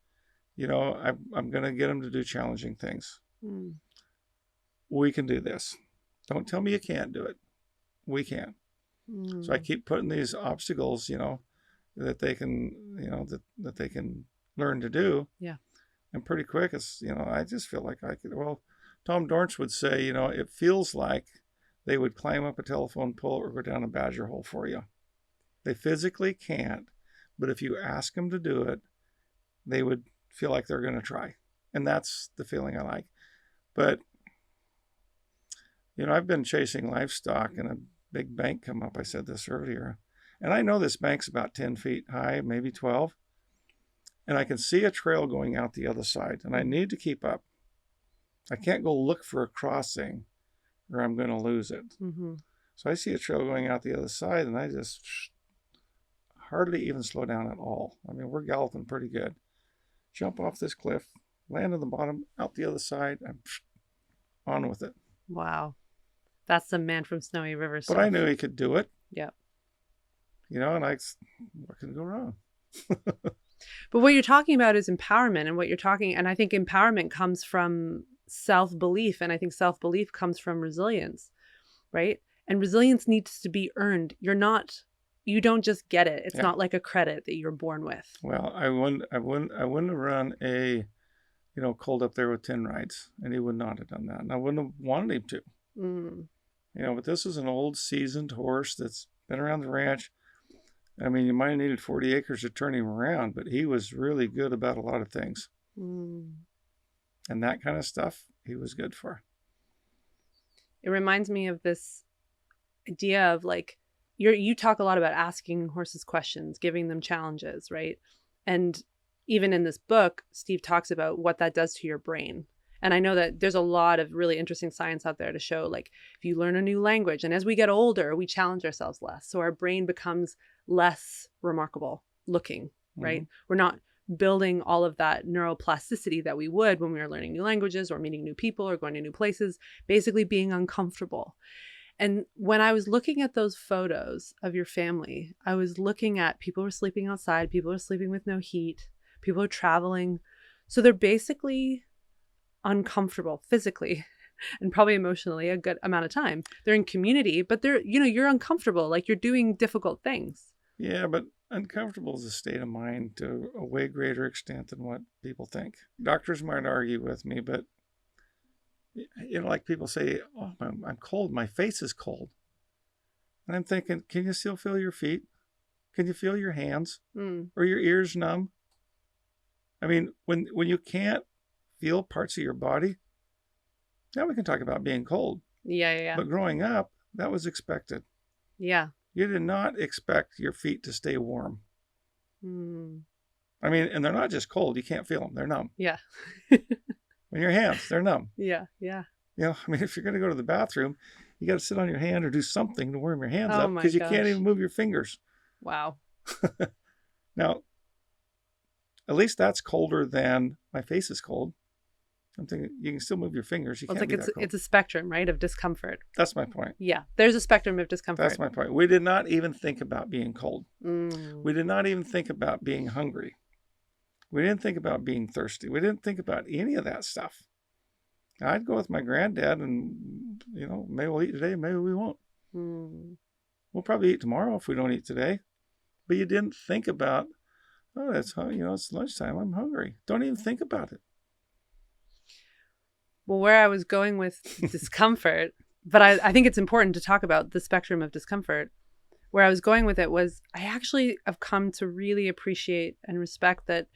You know, I'm going to get them to do challenging things. Mm. We can do this. Don't tell me you can't do it. We can. Mm. So I keep putting these obstacles, you know, that they can, you know, that they can learn to do. Yeah. And pretty quick, it's, you know, I just feel like I could, well, Tom Dorrance would say, you know, it feels like they would climb up a telephone pole or go down a badger hole for you. They physically can't, but if you ask them to do it, they would feel like they're going to try. And that's the feeling I like. But, you know, I've been chasing livestock and a big bank come up. I said this earlier. And I know this bank's about 10 feet high, maybe 12. And I can see a trail going out the other side. And I need to keep up. I can't go look for a crossing or I'm going to lose it. Mm-hmm. So I see a trail going out the other side and I just hardly even slow down at all. I mean, we're galloping pretty good. Jump off this cliff, land on the bottom, out the other side, and on with it. Wow. That's the man from Snowy River stuff. But I knew he could do it. Yeah. You know, and what can go wrong? But what you're talking about is empowerment, and I think empowerment comes from self-belief, and I think self-belief comes from resilience, right? And resilience needs to be earned. You don't just get it. It's not like a credit that you're born with. Well, I wouldn't have run a, you know, Colt up there with 10 rides, and he would not have done that. And I wouldn't have wanted him to. Mm. You know, but this is an old seasoned horse that's been around the ranch. I mean, you might have needed 40 acres to turn him around, but he was really good about a lot of things. Mm. And that kind of stuff, he was good for. It reminds me of this idea of like, you talk a lot about asking horses questions, giving them challenges, right? And even in this book, Steve talks about what that does to your brain. And I know that there's a lot of really interesting science out there to show, like, if you learn a new language, and as we get older, we challenge ourselves less. So our brain becomes less remarkable looking, right? Mm-hmm. We're not building all of that neuroplasticity that we would when we were learning new languages or meeting new people or going to new places, basically being uncomfortable. And when I was looking at those photos of your family, I was looking at people were sleeping outside, people were sleeping with no heat, people are traveling. So they're basically uncomfortable physically and probably emotionally a good amount of time. They're in community, but they're, you know, you're uncomfortable, like you're doing difficult things. Yeah, but uncomfortable is a state of mind to a way greater extent than what people think. Doctors might argue with me, but you know, like people say, oh, I'm cold. My face is cold. And I'm thinking, can you still feel your feet? Can you feel your hands? Or your ears numb? I mean, when you can't feel parts of your body, now we can talk about being cold. Yeah. But growing up, that was expected. Yeah. You did not expect your feet to stay warm. I mean, and they're not just cold. You can't feel them. They're numb. Yeah. When your hands, they're numb. Yeah. You know, I mean, if you're going to go to the bathroom, you got to sit on your hand or do something to warm your hands up because you can't even move your fingers. Wow. Now, at least that's colder than my face is cold. I'm thinking you can still move your fingers. You can't be that cold. It's a spectrum, right, of discomfort. That's my point. Yeah, there's a spectrum of discomfort. That's my point. We did not even think about being cold. We did not even think about being hungry. We didn't think about being thirsty. We didn't think about any of that stuff. I'd go with my granddad and, you know, maybe we'll eat today, maybe we won't. We'll probably eat tomorrow if we don't eat today. But you didn't think about, oh, it's lunchtime, I'm hungry. Don't even think about it. Well, where I was going with discomfort, but I think it's important to talk about the spectrum of discomfort. Where I was going with it was I actually have come to really appreciate and respect that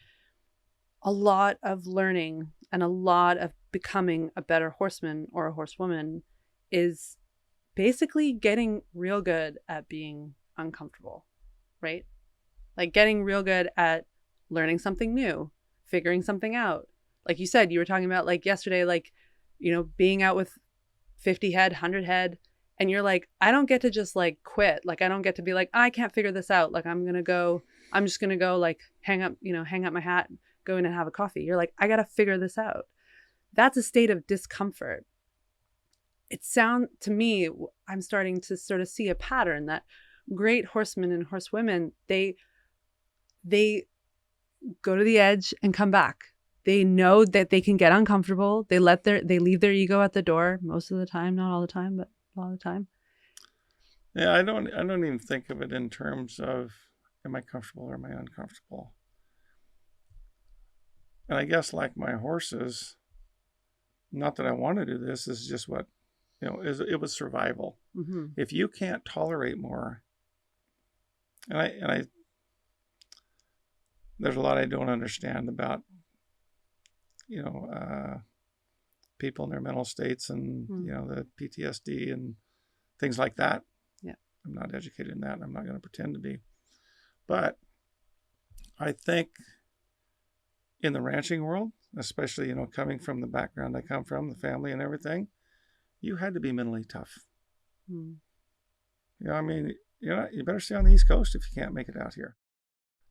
a lot of learning and a lot of becoming a better horseman or a horsewoman is basically getting real good at being uncomfortable, right? Like getting real good at learning something new, figuring something out. Like you said, you were talking about like yesterday, like, being out with 50 head, 100 head. And you're like, I don't get to just like quit. Like, I don't get to be like, I can't figure this out. Like, I'm just going to go like hang up my hat, go in and have a coffee. You're like, I got to figure this out. That's a state of discomfort. It sounds to me, I'm starting to sort of see a pattern that great horsemen and horsewomen, they go to the edge and come back. They know that they can get uncomfortable. They leave their ego at the door most of the time, not all the time, but a lot of the time. Yeah, I don't even think of it in terms of, am I comfortable or am I uncomfortable? And I guess like my horses, not that I want to do this, this is just what, it was survival. Mm-hmm. If you can't tolerate more, and I there's a lot I don't understand about, people in their mental states and, the PTSD and things like that. Yeah. I'm not educated in that, and I'm not going to pretend to be. But I think in the ranching world, especially, coming from the background I come from, the family and everything, you had to be mentally tough. Mm. You better stay on the East Coast if you can't make it out here.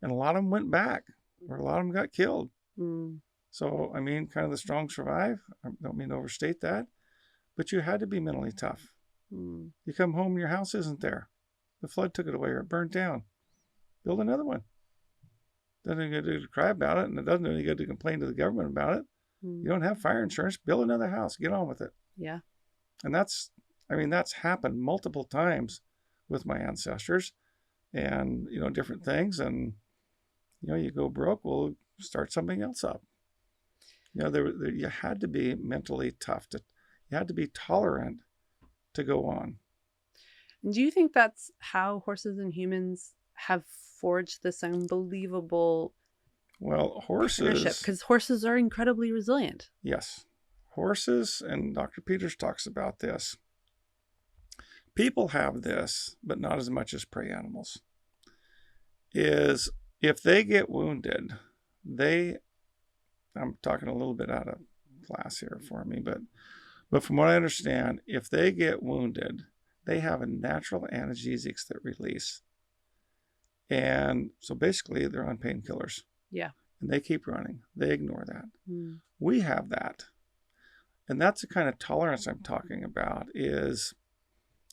And a lot of them went back, or a lot of them got killed. Mm. So, kind of the strong survive. I don't mean to overstate that, but you had to be mentally tough. Mm. You come home, your house isn't there. The flood took it away or it burnt down. Build another one. Doesn't any good to cry about it, and it doesn't any good to complain to the government about it. Mm. You don't have fire insurance. Build another house. Get on with it. Yeah. And that's happened multiple times with my ancestors, and different things. And you go broke, we'll start something else up. You had to be mentally tough. You had to be tolerant to go on. Do you think that's how horses and humans have forged this unbelievable partnership? Because horses are incredibly resilient. Yes. Horses, and Dr. Peters talks about this. People have this, but not as much as prey animals. Is if they get wounded, I'm talking a little bit out of class here for me, but from what I understand, if they get wounded, they have a natural analgesics that release. And so basically they're on painkillers. Yeah. And they keep running. They ignore that. Mm. We have that. And that's the kind of tolerance I'm talking about is,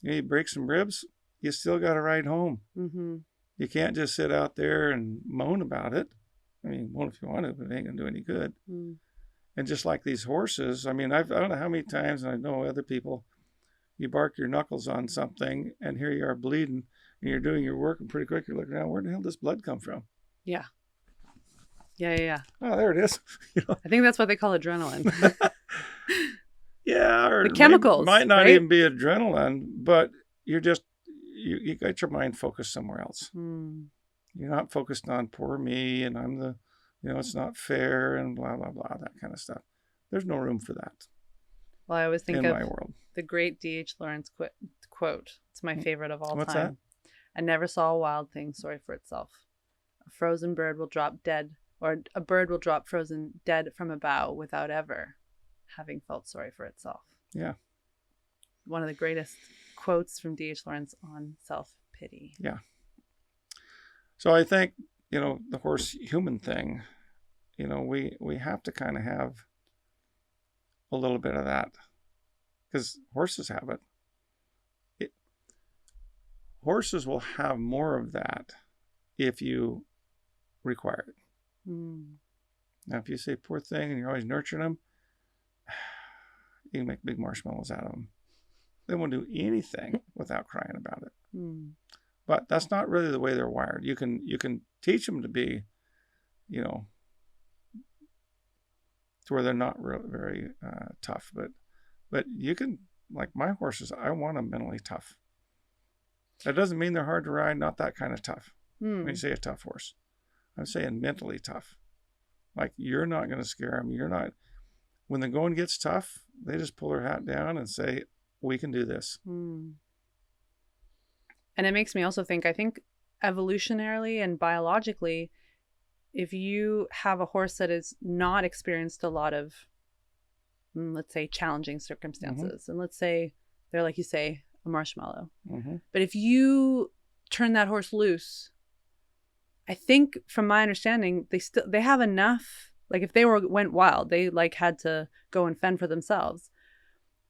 you break some ribs, you still got to ride home. Mm-hmm. You can't just sit out there and moan about it. Moan if you want to, but it ain't going to do any good. Mm. And just like these horses, I don't know how many times, and I know other people, you bark your knuckles on something and here you are bleeding and you're doing your work and pretty quick you're looking around, where the hell does this blood come from? Yeah. Yeah. Oh, there it is. I think that's what they call adrenaline. Yeah, or the chemicals might not right? even be adrenaline, but you got your mind focused somewhere else. Mm. You're not focused on poor me and I'm the, it's not fair and blah, blah, blah, that kind of stuff. There's no room for that. Well, I always think in of my world. The great D.H. Lawrence quote. It's my favorite of all What's time. That? I never saw a wild thing sorry for itself. A frozen bird will drop dead, or a bird will drop frozen dead from a bough without ever having felt sorry for itself. Yeah. One of the greatest quotes from D.H. Lawrence on self-pity. Yeah. So I think, the horse-human thing, we have to kind of have a little bit of that because horses have it. Horses will have more of that if you require it. Mm. Now, if you say poor thing and you're always nurturing them, you can make big marshmallows out of them. They won't do anything without crying about it. Mm. But that's not really the way they're wired. You can teach them to be, to where they're not really very tough. But you can, like my horses, I want them mentally tough. That doesn't mean they're hard to ride, not that kind of tough. Mm. When you say a tough horse, I'm saying mentally tough. Like you're not going to scare them. You're not. When the going gets tough, they just pull their hat down and say, we can do this. Mm. And it makes me also think, I think evolutionarily and biologically, if you have a horse that is not experienced a lot of, let's say, challenging circumstances, and let's say they're, like you say, a marshmallow. But if you turn that horse loose, I think from my understanding, they have enough, like if they went wild, they like had to go and fend for themselves.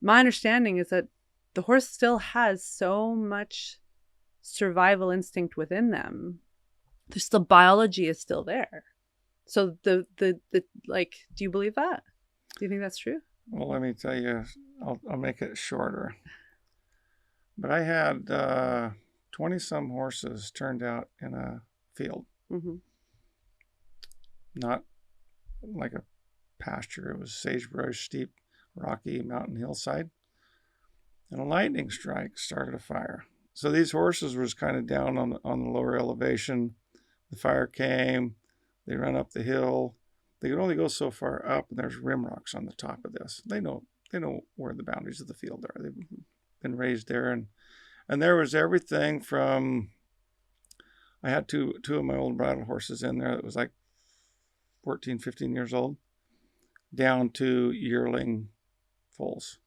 My understanding is that the horse still has so much survival instinct within them. There's still, biology is still there. So the like, do you believe that? Do you think that's true? Well, let me tell you, I'll make it shorter. But I had 20-some horses turned out in a field. Not like a pasture. It was sagebrush, steep, rocky mountain hillside. And a lightning strike started a fire. So these horses was kind of down on the lower elevation. The fire came. They run up the hill. They could only go so far up, and there's rim rocks on the top of this. They know where the boundaries of the field are. They've been raised there, and there was everything from, I had two of my old bridle horses in there that was like 14, 15 years old, down to yearling foals.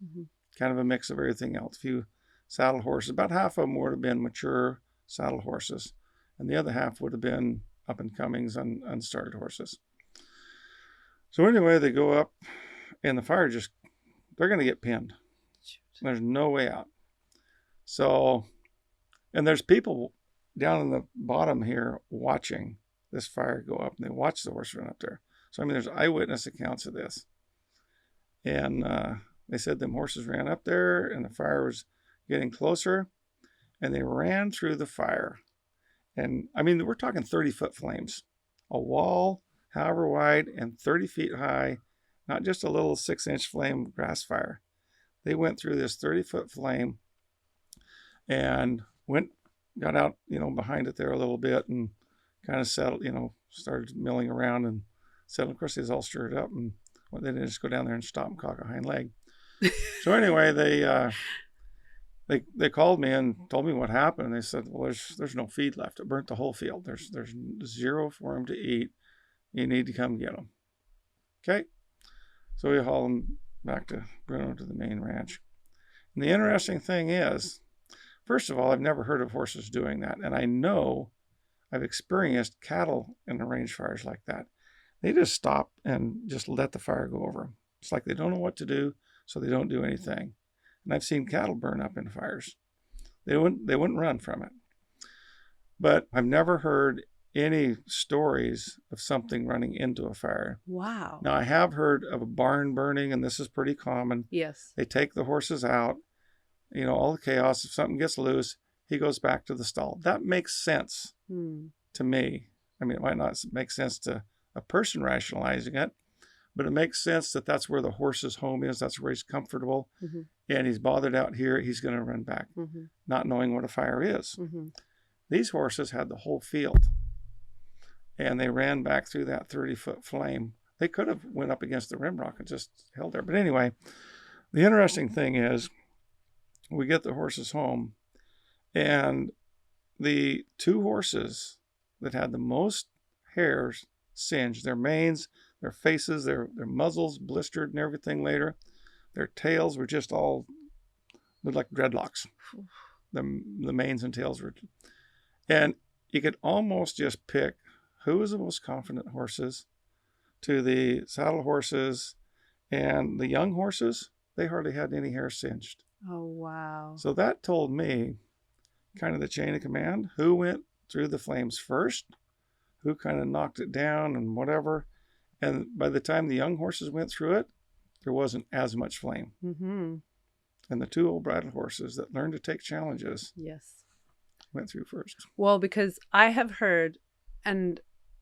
Kind of a mix of everything else. A few saddle horses. About half of them would have been mature saddle horses, and the other half would have been up-and-comings, unstarted horses. So anyway, they go up, and the fire they're going to get pinned. There's no way out. So, and there's people down in the bottom here watching this fire go up, and they watch the horse run up there. So, I mean, there's eyewitness accounts of this. And they said them horses ran up there, and the fire was getting closer, and they ran through the fire. And, I mean, we're talking 30-foot flames. A wall, however wide, and 30 feet high, not just a little 6-inch flame grass fire. They went through this 30-foot flame and got out, behind it there a little bit and kind of settled, started milling around and settled. Of course, they was all stirred up, and they didn't just go down there and stop and cock a hind leg. So anyway, they called me and told me what happened. They said, well, there's no feed left. It burnt the whole field. There's zero for them to eat. You need to come get them. Okay. So we haul them back to Bruno, to the main ranch. And the interesting thing is, first of all, I've never heard of horses doing that. And I know I've experienced cattle in the range fires like that. They just stop and just let the fire go over them. It's like they don't know what to do, so they don't do anything. And I've seen cattle burn up in fires. They wouldn't run from it. But I've never heard any stories of something running into a fire. Wow. Now, I have heard of a barn burning, and this is pretty common. Yes. They take the horses out, all the chaos. If something gets loose, he goes back to the stall. That makes sense to me. I mean, it might not make sense to a person rationalizing it, but it makes sense that that's where the horse's home is. That's where he's comfortable. And he's bothered out here. He's going to run back, not knowing what a fire is. These horses had the whole field, and they ran back through that 30-foot flame. They could have went up against the rim rock and just held there. But anyway, the interesting thing is we get the horses home, and the two horses that had the most hairs singed, their manes, their faces, their muzzles blistered and everything later, their tails were just all looked like dreadlocks. The manes and tails were, and you could almost just pick who was the most confident horses to the saddle horses, and the young horses, they hardly had any hair singed. Oh, wow. So that told me kind of the chain of command, who went through the flames first, who kind of knocked it down and whatever. And by the time the young horses went through it, there wasn't as much flame. And the two old bridle horses that learned to take challenges went through first. Well, because I have heard, and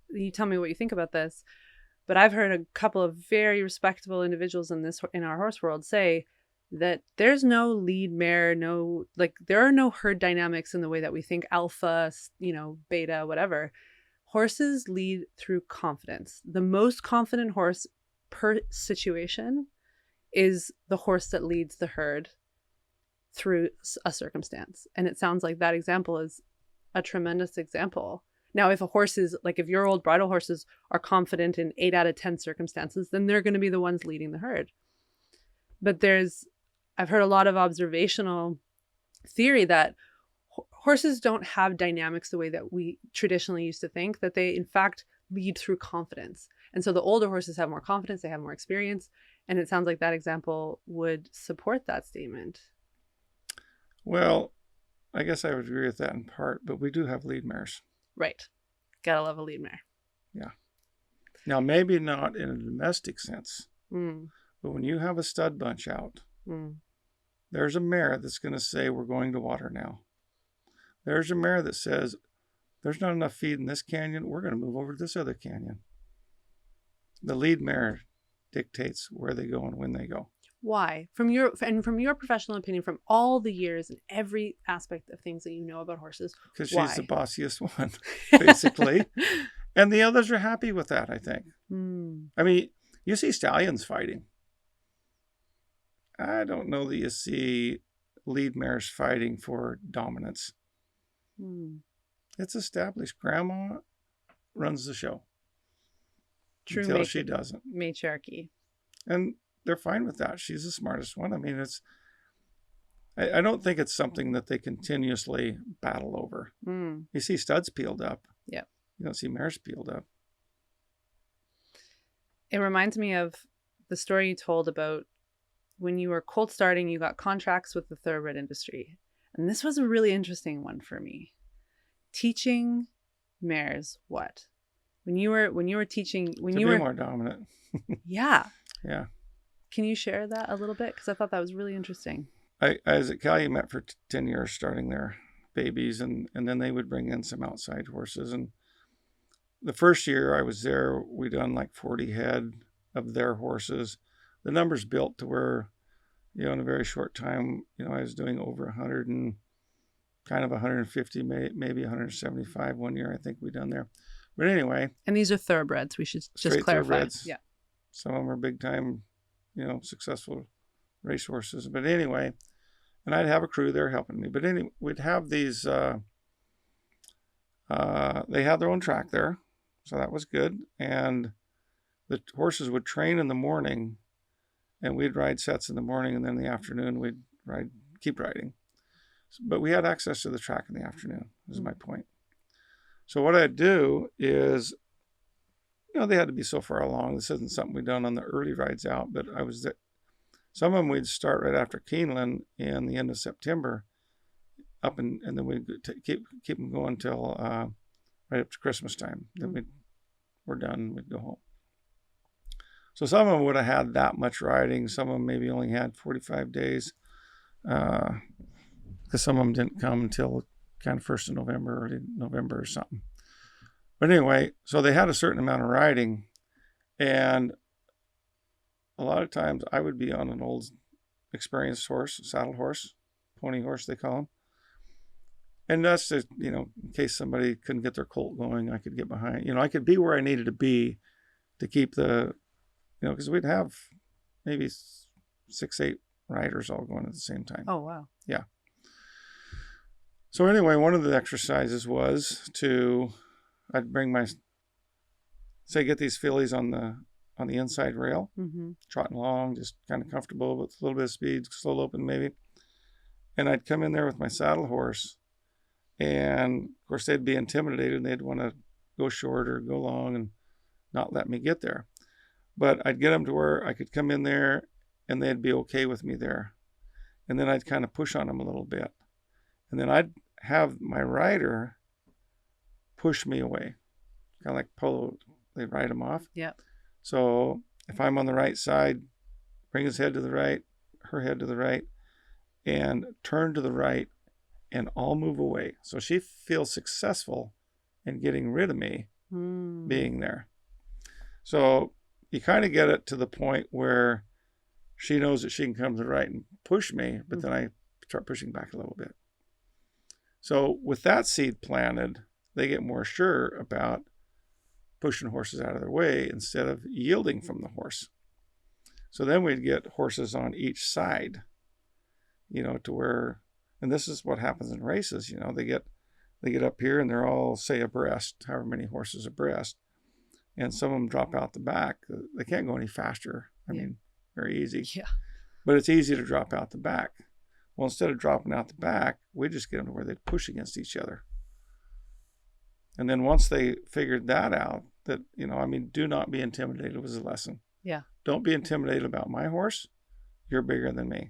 you tell me what you think about this, but I've heard a couple of very respectable individuals in our horse world say that there's no lead mare, there are no herd dynamics in the way that we think alpha, beta, whatever. Horses lead through confidence. The most confident horse per situation is the horse that leads the herd through a circumstance. And it sounds like that example is a tremendous example. Now, if a horse is like, if your old bridle horses are confident in 8 out of 10 circumstances, then they're going to be the ones leading the herd. But I've heard a lot of observational theory that horses don't have dynamics the way that we traditionally used to think, that they in fact lead through confidence. And so the older horses have more confidence, they have more experience. And it sounds like that example would support that statement. Well, I guess I would agree with that in part, but we do have lead mares. Right. Gotta love a lead mare. Yeah. Now, maybe not in a domestic sense, but when you have a stud bunch out, there's a mare that's going to say, we're going to water now. There's a mare that says, there's not enough feed in this canyon, we're going to move over to this other canyon. The lead mare dictates where they go and when they go. Why? From your professional opinion, from all the years and every aspect of things that you know about horses, because why? She's the bossiest one, basically. And the others are happy with that, I think. I mean, you see stallions fighting. I don't know that you see lead mares fighting for dominance. It's established. Grandma runs the show. True until she doesn't. Matriarchy. And they're fine with that. She's the smartest one. I mean, I don't think it's something that they continuously battle over. You see studs peeled up. Yeah. You don't see mares peeled up. It reminds me of the story you told about when you were colt starting, you got contracts with the thoroughbred industry. And this was a really interesting one for me. Teaching mares what? When you were teaching, to be more dominant. Yeah. Yeah. Can you share that a little bit? Because I thought that was really interesting. I was at Calumet for 10 years starting their babies, and then they would bring in some outside horses. And the first year I was there, we done like 40 head of their horses. The numbers built to where, in a very short time, I was doing over 100 and kind of 150, maybe 175 one year I think we done there. But anyway. And these are thoroughbreds. We should just clarify. Yeah. Some of them are big time, successful racehorses. But anyway, and I'd have a crew there helping me. But anyway, we'd have these, they had their own track there. So that was good. And the horses would train in the morning, and we'd ride sets in the morning, and then in the afternoon we'd keep riding. But we had access to the track in the afternoon, is my point. So what I'd do is, they had to be so far along. This isn't something we'd done on the early rides out, but I was there. Some of them we'd start right after Keeneland in the end of September, and then we'd keep them going till right up to Christmas time. Then we're done. We'd go home. So some of them would have had that much riding. Some of them maybe only had 45 days, because some of them didn't come until kind of 1st of November, early November or something. But anyway, so they had a certain amount of riding, and a lot of times I would be on an old experienced horse, saddle horse, pony horse they call them. And that's just, in case somebody couldn't get their colt going, I could get behind. I could be where I needed to be to keep the, because we'd have maybe 6-8 riders all going at the same time. Oh, wow. Yeah. So anyway, one of the exercises was I'd bring get these fillies on the inside rail, trotting along, just kind of comfortable with a little bit of speed, slow open maybe. And I'd come in there with my saddle horse, and of course they'd be intimidated and they'd want to go short or go long and not let me get there. But I'd get them to where I could come in there and they'd be okay with me there. And then I'd kind of push on them a little bit. And then I'd have my rider push me away, kind of like polo. They ride them off. Yeah. So if I'm on the right side, bring his head to the right, her head to the right, and turn to the right, and I'll move away. So she feels successful in getting rid of me being there. So you kind of get it to the point where she knows that she can come to the right and push me, but then I start pushing back a little bit. So with that seed planted, they get more sure about pushing horses out of their way instead of yielding from the horse. So then we'd get horses on each side, to where, and this is what happens in races, they get they get up here and they're all, say, abreast, however many horses abreast, and some of them drop out the back. They can't go any faster. I mean, very easy. Yeah. But it's easy to drop out the back. Well, instead of dropping out the back, we just get them to where they push against each other. And then once they figured that out, that, do not be intimidated was a lesson. Yeah. Don't be intimidated about my horse. You're bigger than me.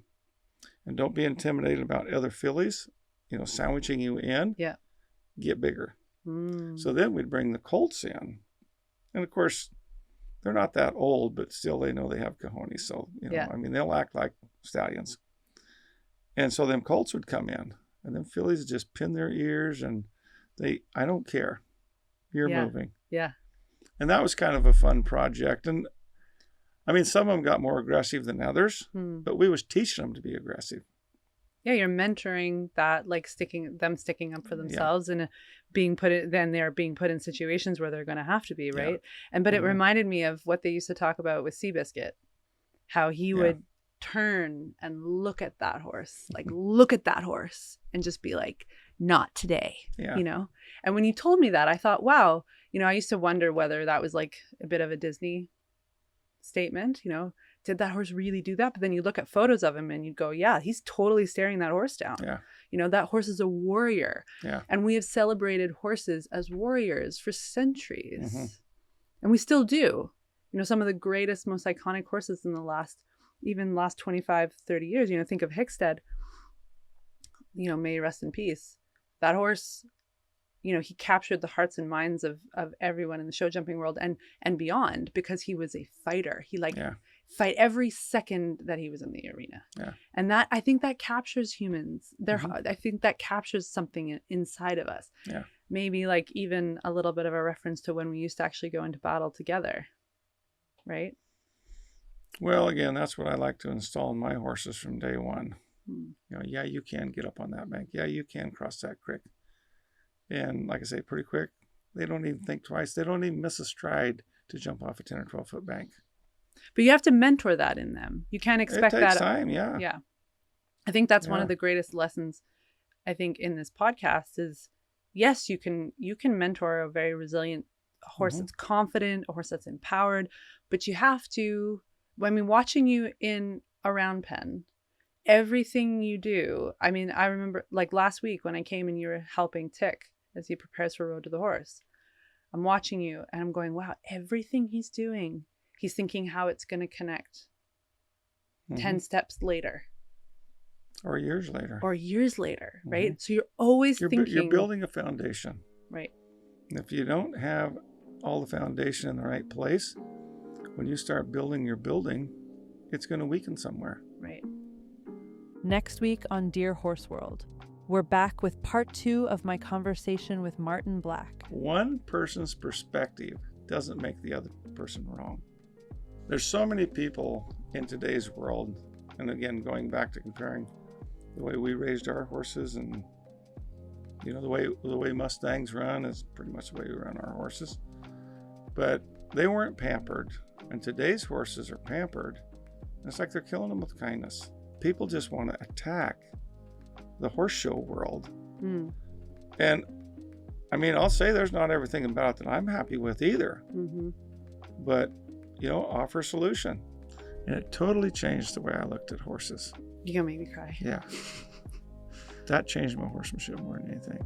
And don't be intimidated about other fillies, sandwiching you in. Yeah. Get bigger. So then we'd bring the colts in. And of course, they're not that old, but still they know they have cojones. So, they'll act like stallions. And so them colts would come in, and them fillies would just pin their ears, and I don't care. You're moving. Yeah. And that was kind of a fun project. And some of them got more aggressive than others, but we was teaching them to be aggressive. Yeah, you're mentoring that, like sticking up for themselves and they're being put in situations where they're going to have to be, right? But it reminded me of what they used to talk about with Seabiscuit, how he would turn and look at that horse, and just be like, not today, And when you told me that, I thought, wow, I used to wonder whether that was like a bit of a Disney statement, did that horse really do that? But then you look at photos of him and you go, yeah, he's totally staring that horse down. Yeah. That horse is a warrior. Yeah. And we have celebrated horses as warriors for centuries. And we still do. Some of the greatest, most iconic horses in the last 25, 30 years, think of Hickstead, may he rest in peace. That horse, he captured the hearts and minds of everyone in the show jumping world and beyond, because he was a fighter. He fight every second that he was in the arena. Yeah. And that, I think that captures humans. I think that captures something inside of us. Yeah. Maybe like even a little bit of a reference to when we used to actually go into battle together. Right? Well, again, that's what I like to install in my horses from day one. You can get up on that bank. Yeah, you can cross that creek. And like I say, pretty quick. They don't even think twice. They don't even miss a stride to jump off a 10 or 12 foot bank. But you have to mentor that in them. You can't expect that. It takes time, yeah. Yeah. I think that's one of the greatest lessons, I think, in this podcast is, yes, you can mentor a very resilient horse that's confident, a horse that's empowered, but you have to, watching you in a round pen, everything you do. I remember like last week when I came and you were helping Tick as he prepares for Road to the Horse. I'm watching you and I'm going, wow, everything he's doing, he's thinking how it's going to connect 10 steps later. Or years later. Right? So you're always thinking. You're building a foundation. Right. And if you don't have all the foundation in the right place, when you start building your building, it's going to weaken somewhere. Right. Next week on Dear Horse World, we're back with part 2 of my conversation with Martin Black. One person's perspective doesn't make the other person wrong. There's so many people in today's world, and again, going back to comparing the way we raised our horses and the way Mustangs run is pretty much the way we run our horses. But they weren't pampered, and today's horses are pampered. And it's like they're killing them with kindness. People just want to attack the horse show world. And I'll say there's not everything about it that I'm happy with either. But offer a solution. And it totally changed the way I looked at horses. You're gonna make me cry. Yeah. That changed my horsemanship more than anything.